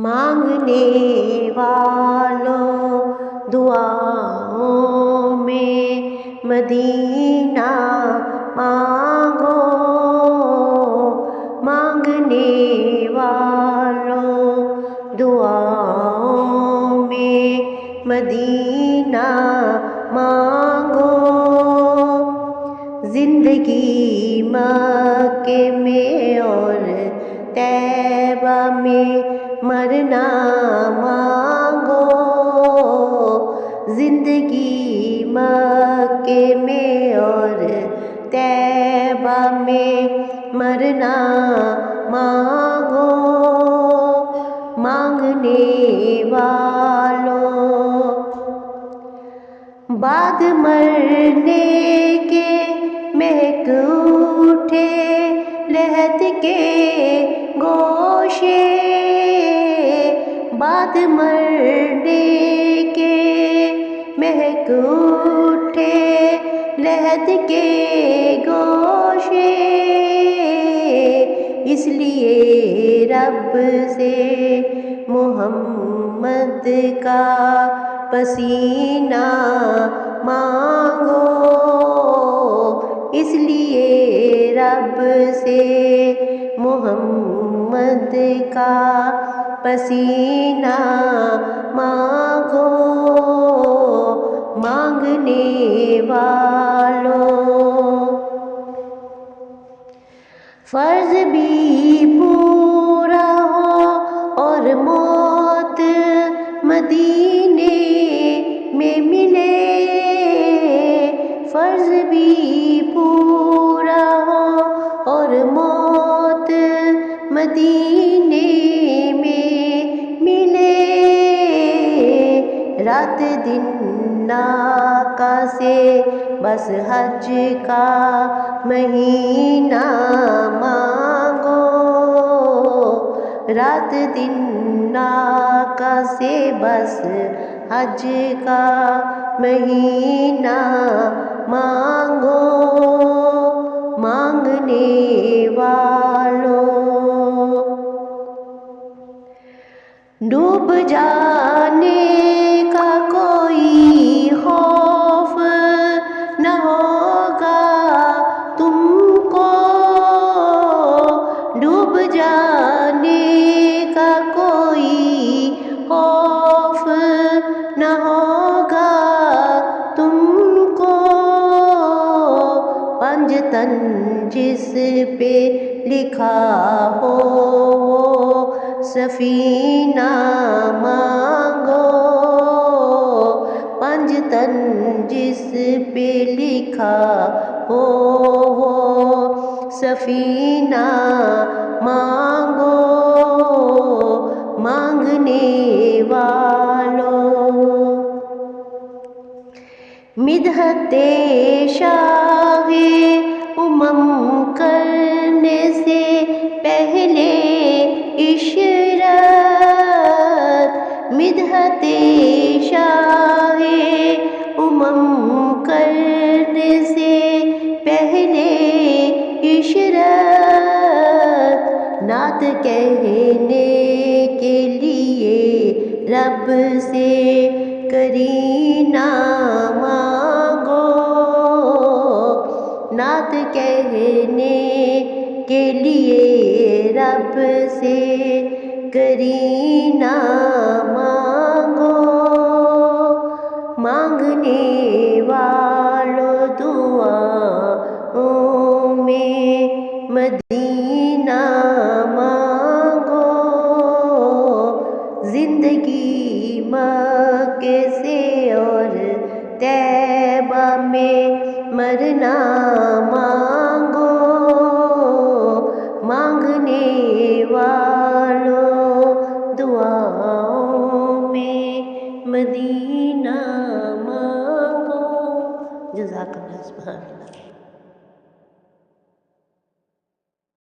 مانگنے والوں دعاؤں میں مدینہ مانگو، مانگنے والوں دعاؤں میں مدینہ مانگو۔ زندگی مکے میں اور طیبہ میں مرنا مانگو، زندگی مکے میں اور طیبہ میں مرنا مانگو۔ مانگنے والوں بعد مرنے کے مہک اٹھے لحد کے گوشے، بعد مرنے کے مہک اٹھے لحد کے گوشے، اس لیے رب سے محمد کا پسینہ مانگو، اس لیے رب سے محمد کا پسینہ مانگو۔ مانگنے والوں فرض بھی پورا ہو اور موت مدینے میں ملے، فرض بھی پورا ہو اور موت مدینے میں ملے، رات دن آقا سے بس حج کا مہینہ مانگو، رات دن آقا سے بس حج کا مہینہ مانگو۔ مانگنے والوں ڈوب جانے کا کوئی خوف نہ ہوگا تم کو، ڈوب جانے کا کوئی خوف نہ ہوگا تم کو، پنجتن جس پہ لکھا ہو وہ سفینہ مانگو، پنجتن جس پہ لکھا ہو وہ سفینہ مانگو۔ مانگنے والوں مدحت شاہ امم کرنے سے پہلے عشرت، مدحت شاہ امم کرنے سے پہلے عشرت، نعت کہنے کے لیے رب سے قرینہ مانگو، نعت کہنے کے لیے رب سے قرینہ مانگو۔ مانگنے والوں دعاؤں میں مدینہ مانگو، زندگی مکے سے اور طیبہ میں مرنا مانگو۔ مانگنے والوں دعاؤں میں مدینہ مانگو۔ جزاک اللہ، سبحان اللہ۔